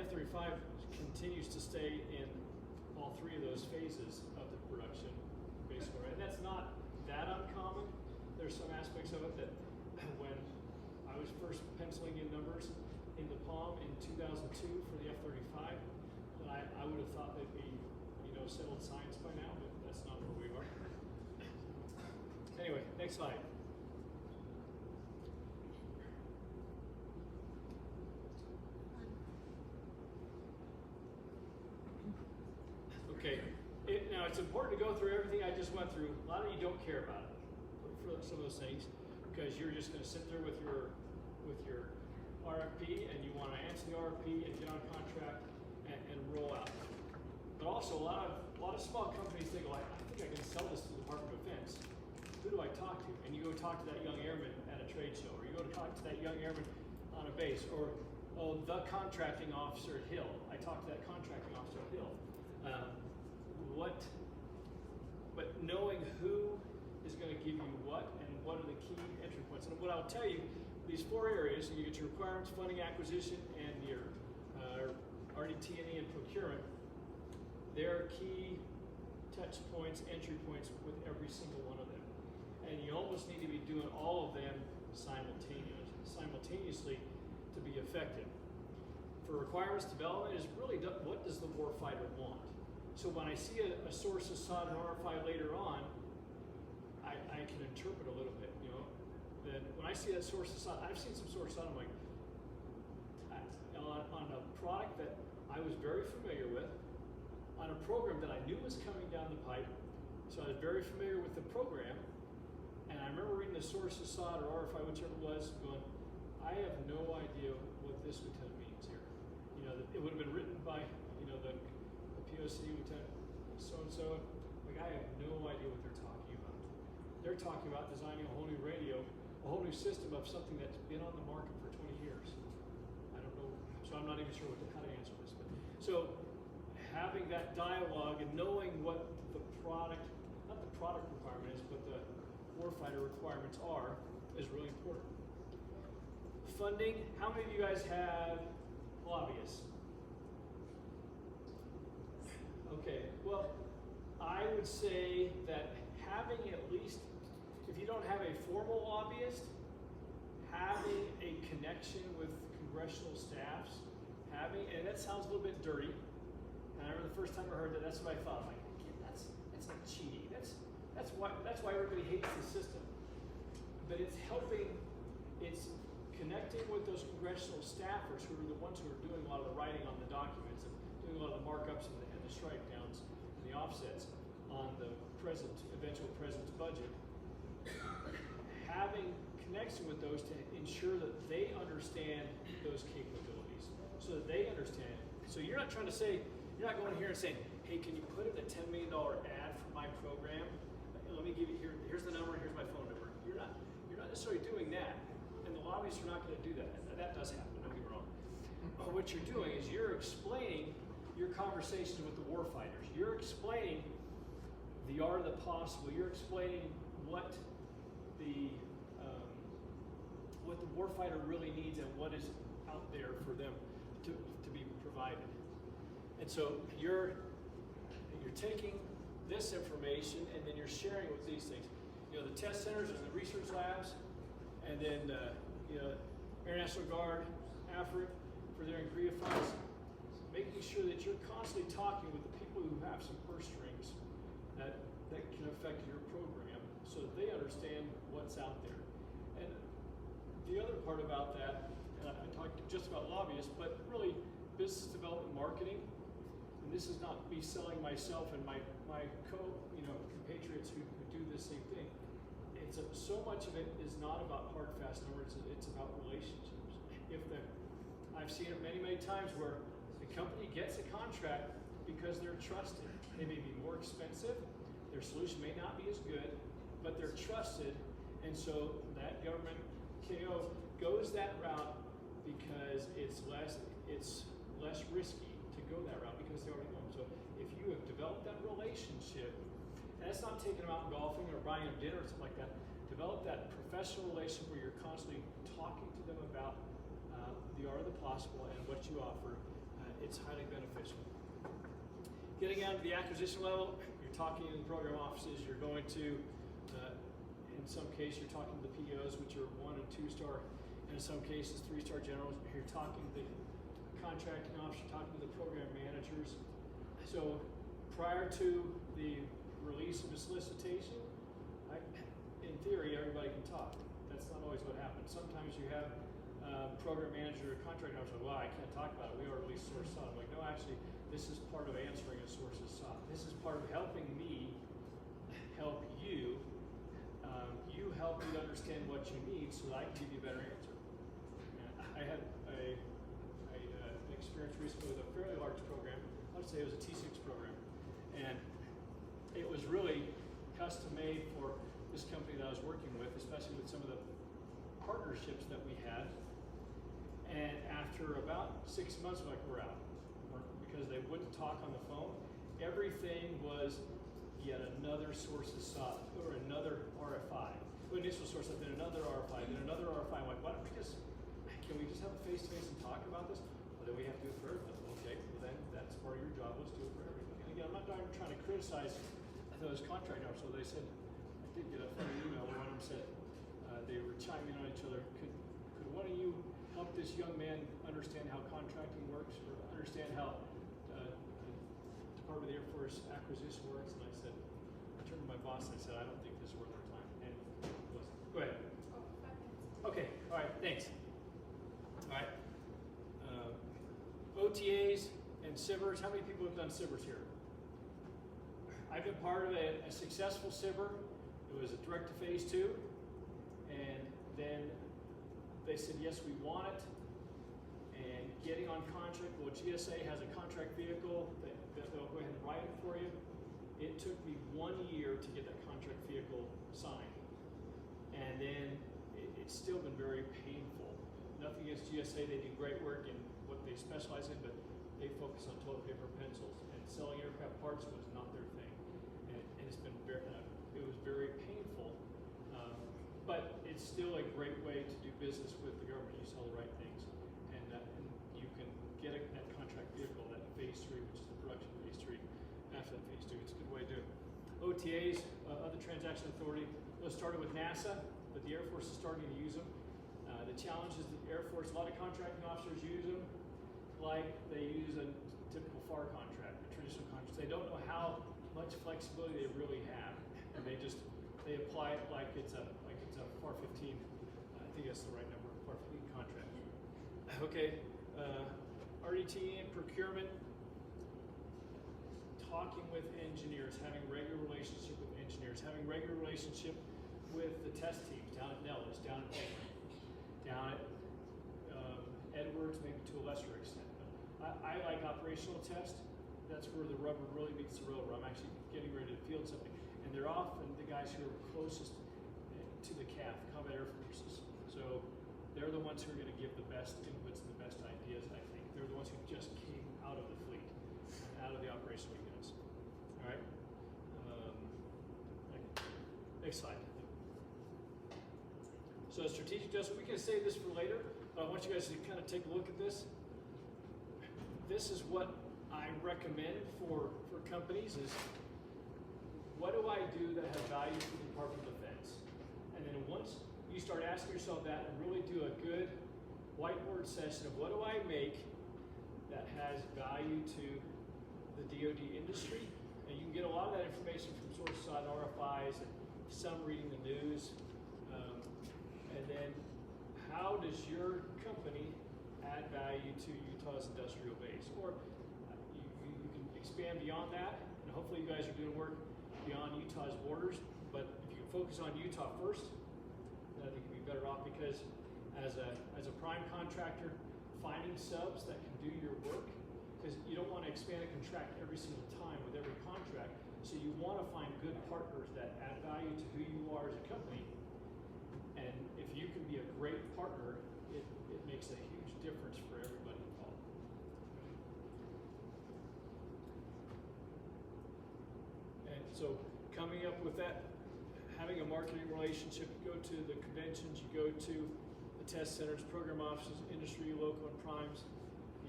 F-35 continues to stay in all three of those phases of the production basically, right? And that's not that uncommon. There's some aspects of it that when I was first penciling in numbers in the Palm in 2002 for the F-35, I would have thought they'd be, settled science by now, but that's not where we are. Anyway, next slide. Okay, now it's important to go through everything I just went through. A lot of you don't care about it for some of those things because you're just going to sit there with your RFP and you want to answer the RFP and get on a contract and roll out. But also a lot of small companies think, I think I can sell this to the Department of Defense. Who do I talk to? And you go talk to that young airman at a trade show, or you go to talk to that young airman on a base, or the contracting officer at Hill. I talked to that contracting officer at Hill. But knowing who is going to give you what and what are the key entry points. And what I'll tell you, these four areas, you get your requirements, funding, acquisition, and your RDT&E and procurement. There are key touch points, entry points with every single one of them. And you almost need to be doing all of them simultaneously to be effective. For requirements development is really what does the warfighter want? So when I see a source of SOT and RFI later on, I can interpret a little bit, Then when I see that source of SOT, I've seen some source of SOT, I'm like, on a product that I was very familiar with, on a program that I knew was coming down the pipe, so I was very familiar with the program, and I remember reading the source of SOT or RFI, whichever it was, going, I have no idea what this lieutenant means here. It would have been written by, the POC lieutenant so-and-so. Like, I have no idea what they're talking about. They're talking about designing a whole new radio, a whole new system of something that's been on the market for 20 years. I don't know, so I'm not even sure how to answer this. But so having that dialogue and knowing what the product, not the product requirement is, but the warfighter requirements are, is really important. Funding, how many of you guys have lobbyists? Okay, well, I would say that having at least, if you don't have a formal lobbyist, having a connection with congressional staffs, and that sounds a little bit dirty, and I remember the first time I heard that, that's what I thought, like, that's like cheating, that's why everybody hates the system. But it's helping, it's connecting with those congressional staffers who are the ones who are doing a lot of the writing on the documents and doing a lot of the markups and the strike downs and the offsets on the eventual president's budget. Having connection with those to ensure that they understand those capabilities, so that they understand. So you're not trying to say, you're not going here and saying, hey, can you put in a $10 million ad for my program? Let me give you, here's the number, here's my phone number. You're not necessarily doing that. And the lobbyists are not going to do that. That does happen, don't get me wrong. But what you're doing is you're explaining your conversations with the warfighters. You're explaining the art of the possible. You're explaining what the warfighter really needs and what is out there for them to be provided. And so you're taking this information and then you're sharing it with these things. The test centers and the research labs, and then Air National Guard, AFRIC for their ingredient funds, making sure that you're constantly talking with the people who have some purse strings that can affect your program so that they understand what's out there. And the other part about that, and I talked just about lobbyists, but really business development marketing, and this is not me selling myself and my compatriots who do the same thing. So much of it is not about hard, fast numbers, it's about relationships. I've seen it many, many times where the company gets a contract because they're trusted. They may be more expensive, their solution may not be as good, but they're trusted, and so that government KO goes that route because it's less risky to go that route because they already know them. So if you have developed that relationship, and that's not taking them out golfing or buying them dinner or something like that, develop that professional relationship where you're constantly talking to them about the art of the possible and what you offer, it's highly beneficial. Getting down to the acquisition level, you're talking in program offices, you're going to, in some cases, you're talking to the POs, which are 1 and 2 star, and in some cases, 3-star generals. You're talking to the contracting officer, talking to the program managers. So prior to the release of a solicitation, in theory, everybody can talk. That's not always what happens. Sometimes you have program manager or contract officer, well, I can't talk about it. We already released source sought. I'm like, no, actually, this is part of answering a sources sought. This is part of helping me help you. You help me to understand what you need so that I can give you a better answer. And I had an experience recently with a fairly large program. I'd say it was a T6 program. And it was really custom made for this company that I was working with, especially with some of the partnerships that we had. And after about 6 months, we're like, we're out. Because they wouldn't talk on the phone. Everything was yet another sources sought, or another RFI. Well, initial source, then another RFI, then another RFI. I'm like, why don't we just, can we just have a face-to-face and talk about this? Well, then we have to do it for everybody. Okay, well then that's part of your job, was do it for everybody. And again, I'm not trying to criticize those contract officers. So they said, I did get a funny email where one of them said, they were chiming on each other. Could one of you help this young man understand how contracting works, or understand how Department of the Air Force acquisition works? And I said, I turned to my boss and I said, I don't think this is worth our time. And it wasn't. Go ahead. Okay, all right, thanks. All right. OTAs and SIVRs. How many people have done SIVRs here? I've been part of a successful SIVR. It was a direct to phase 2. And then they said, yes, we want it. And getting on contract, well, GSA has a contract vehicle that they'll go ahead and write it for you. It took me 1 year to get that contract vehicle signed. And then it's still been very painful. Nothing against GSA, they do great work in what they specialize in, but they focus on toilet paper and pencils. And selling aircraft parts was not their thing. And it's been it was very painful. But it's still a great way to do business with the government. You sell the right things. And you can get that contract vehicle, that phase 3, which is the production phase 3, after that phase 2. It's a good way to do it. OTAs, other transaction authority, those started with NASA, but the Air Force is starting to use them. The challenge is the Air Force, a lot of contracting officers use them like they use a typical FAR contract, a traditional contract. They don't know how much flexibility they really have, and they apply it like it's a FAR 15. I think that's the right number, FAR 15 contract. Okay, RDT and procurement. Talking with engineers, having regular relationship with engineers, having regular relationship with the test teams down at Nellis, down at Edwards, maybe to a lesser extent. But I like operational test. That's where the rubber really meets the road, where I'm actually getting ready to field something. And they're often the guys who are closest to the CAF, Combat Air Forces. So they're the ones who are going to give the best inputs and the best ideas, I think. They're the ones who just came out of the fleet, out of the operational units. All right. Next slide. So strategic adjustment, we can save this for later, but I want you guys to kind of take a look at this. This is what I recommend for companies is, what do I do that has value for the Department of Defense? And then once you start asking yourself that and really do a good whiteboard session of what do I make that has value to the DoD industry, and you can get a lot of that information from sources on RFIs and some reading the news. And then how does your company add value to Utah's industrial base? Or you can expand beyond that, and hopefully you guys are doing work beyond Utah's borders, but if you focus on Utah first, then I think you'd be better off, because as a prime contractor, finding subs that can do your work, because you don't want to expand a contract every single time with every contract, so you want to find good partners that add value to who you are as a company. And if you can be a great partner, it makes a huge difference for everybody involved. And so coming up with that, having a marketing relationship, you go to the conventions, you go to the test centers, program offices, industry, local, and primes.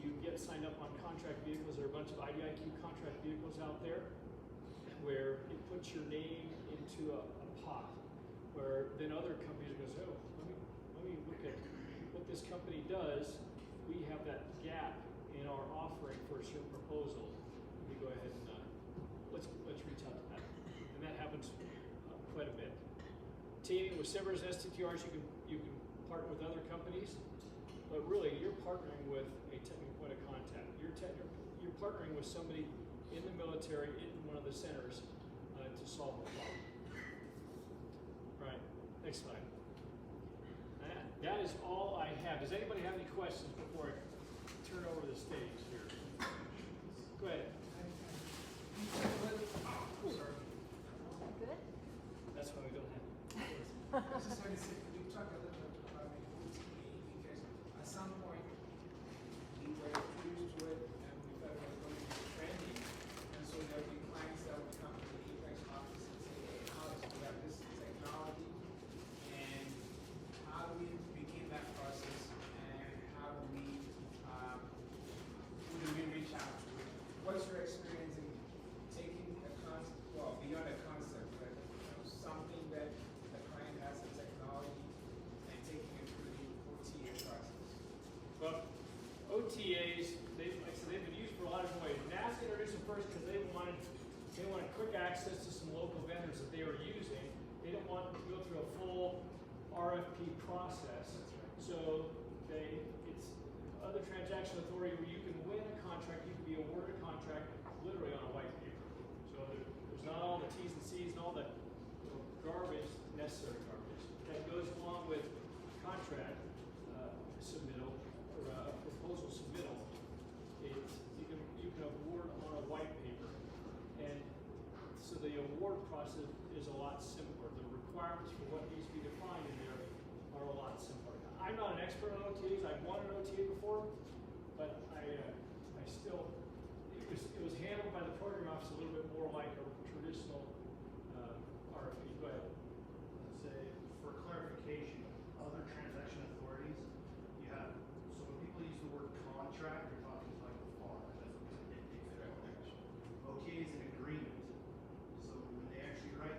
You get signed up on contract vehicles. There are a bunch of IDIQ contract vehicles out there where it puts your name into a pot, where then other companies go, oh, let me look at what this company does. We have that gap in our offering for a certain proposal. Let me go ahead and let's reach out to that. And that happens quite a bit. Teaming with SIVRs, STTRs, you can partner with other companies, but really you're partnering with a technical point of contact. You're partnering with somebody in the military, in one of the centers, to solve the problem. Right, next slide. That is all I have. Does anybody have any questions before I turn over the stage here? Go ahead. Sorry. Good. That's why we don't have. I was just going to say, could you talk a little bit about the OTA? Because at some point, we were introduced to it and we thought it was going to be trendy. And so there would be clients that would come to the Apex office and say, hey, Alex, we have this technology. And how do we begin that process? And how do we, who do we reach out to? What's your experience in taking a concept, well, beyond a concept, but something that the client has a technology and taking it through the OTA process? Well, OTAs, they've been used for a lot of different ways. NASA introduced them first because they wanted quick access to some local vendors that they were using. They didn't want to go through a full RFP process. So it's other transaction authority where you can win a contract, you can be awarded a contract literally on a white paper. So there's not all the T's and C's and all the garbage, necessary garbage, that goes along with contract submittal or proposal submittal. You can award on a white paper, and so the award process is a lot simpler. The requirements for what needs to be defined in there are a lot simpler. I'm not an expert on OTAs. I've won an OTA before, but I still it was handled by the program office a little bit more like a traditional RFP. Go ahead. Let's say, for clarification, other transaction authorities